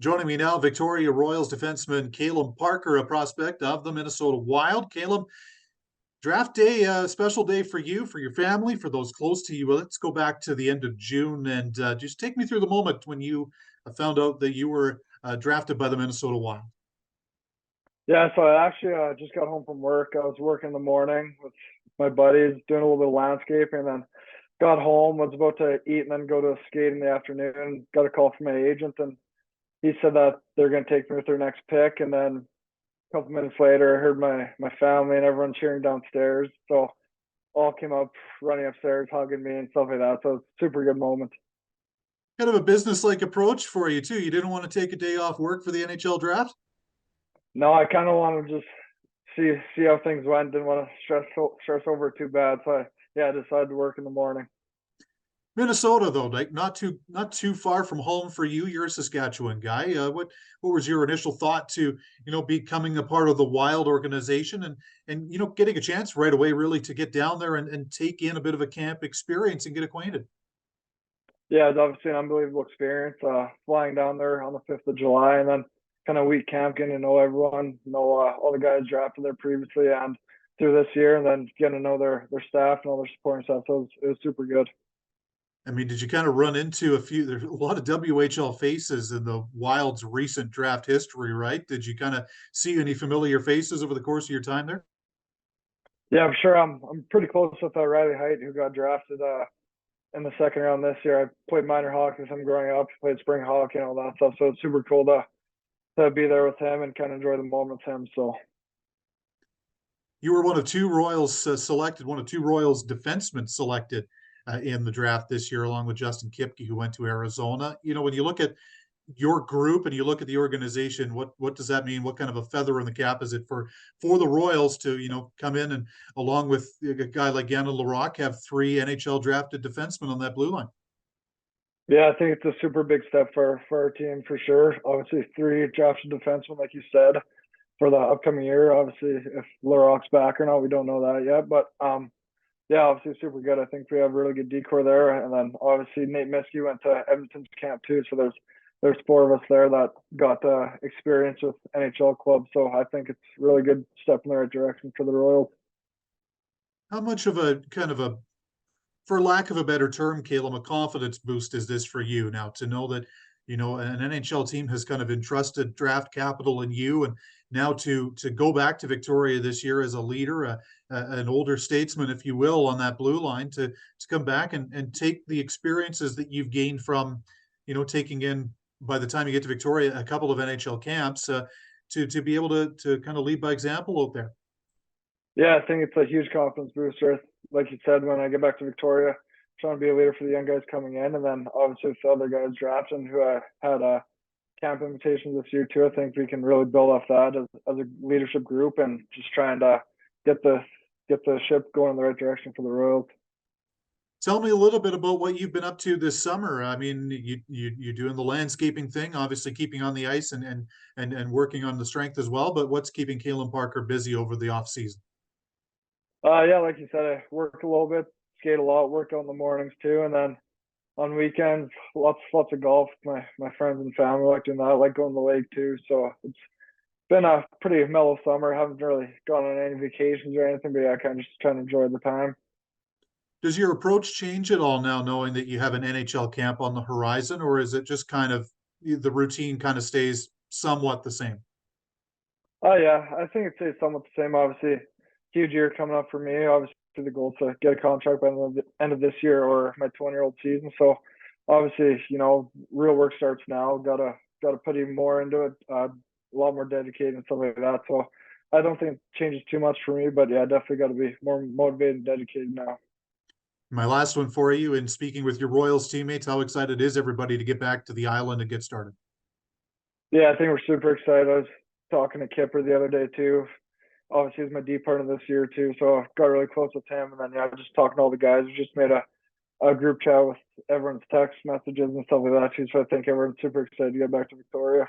Joining me now, Victoria Royals defenseman Kalem Parker, a prospect of the Minnesota Wild. Kalem, draft day, a special day for you, for your family, for those close to you. Well, let's go back to the end of June and just take me through the moment when you found out that you were drafted by the Minnesota Wild. Yeah, so I actually just got home from work. I was working in the morning with my buddies, doing a little bit of landscaping, and then got home, was about to eat, and then go to a skate in the afternoon. Got a call from my agent, and he said that they're going to take me with their next pick. And then a couple minutes later, I heard my family and everyone cheering downstairs. So all came up, running upstairs, hugging me and stuff like that. So it's a super good moment. Kind of a business-like approach for you too. You didn't want to take a day off work for the NHL draft? No, I kind of want to just see how things went. Didn't want to stress over it too bad. So I decided to work in the morning. Minnesota, though, like not too far from home for you. You're a Saskatchewan guy. What was your initial thought to becoming a part of the Wild organization and getting a chance right away really to get down there and take in a bit of a camp experience and get acquainted? Yeah, it's obviously an unbelievable experience. Flying down there on the 5th of July and then kind of week camp, getting to know everyone, know all the guys drafted there previously and through this year, and then getting to know their staff and all their supporting staff. So it was super good. I mean, did you kind of run into there's a lot of WHL faces in the Wild's recent draft history, right? Did you kind of see any familiar faces over the course of your time there? Yeah, I'm sure I'm pretty close with Riley Height, who got drafted in the second round this year. I played minor hockey with him growing up, played spring hockey and all that stuff. So it's super cool to be there with him and kind of enjoy the moment with him. So You were one of two Royals selected, one of two Royals defensemen selected in the draft this year, along with Justin Kipke, who went to Arizona. When you look at your group and you look at the organization, what does that mean? What kind of a feather in the cap is it for the Royals to come in and along with a guy like Gannon Larocque have three NHL drafted defensemen on that blue line? yeah, I think it's a super big step for our team for sure. Obviously, three drafted defensemen, like you said, for the upcoming year. Obviously, if Larocque's back or not, we don't know that yet. But yeah, obviously super good. I think we have really good decor there, and then obviously Nate Miskey went to Edmonton's camp too. So there's four of us there that got experience with NHL clubs. So I think it's really good step in the right direction for the Royals. How much of a kind of a, for lack of a better term, Caleb, a confidence boost is this for you now to know that an NHL team has kind of entrusted draft capital in you, and now to go back to Victoria this year as a leader, an older statesman, if you will, on that blue line, to come back and take the experiences that you've gained from taking in, by the time you get to Victoria, a couple of NHL camps, to be able to kind of lead by example out there. Yeah, I think it's a huge confidence booster. Like you said, when I get back to Victoria, trying to be a leader for the young guys coming in, and then obviously with the other guys drafting who I had camp invitations this year too. I think we can really build off that as a leadership group and just trying to get the ship going in the right direction for the Royals. Tell me a little bit about what you've been up to this summer. I mean, you're doing the landscaping thing, obviously keeping on the ice and working on the strength as well. But what's keeping Kalem Parker busy over the off season? Yeah, like you said, I worked a little bit, skate a lot, worked out in the mornings too, and then on weekends, lots of golf with my friends and family. I like doing that. I like going to the lake too. So it's been a pretty mellow summer. Haven't really gone on any vacations or anything, but yeah, I kind of just trying to enjoy the time. Does your approach change at all now, knowing that you have an NHL camp on the horizon, or is it just kind of the routine kind of stays somewhat the same? Oh yeah, I think it stays somewhat the same. Obviously, huge year coming up for me. Obviously, the goal is to get a contract by the end of this year or my 20-year-old season. So obviously, real work starts now. Gotta put even more into it. A lot more dedicated and stuff like that. So I don't think it changes too much for me, but yeah, definitely got to be more motivated and dedicated now. My last one for you, in speaking with your Royals teammates, how excited is everybody to get back to the island and get started? Yeah, I think we're super excited. I was talking to Kipper the other day too. Obviously, he's my D partner this year too, so I got really close with him. And then yeah, just talking to all the guys. We just made a group chat with everyone's text messages and stuff like that too. So I think everyone's super excited to get back to Victoria.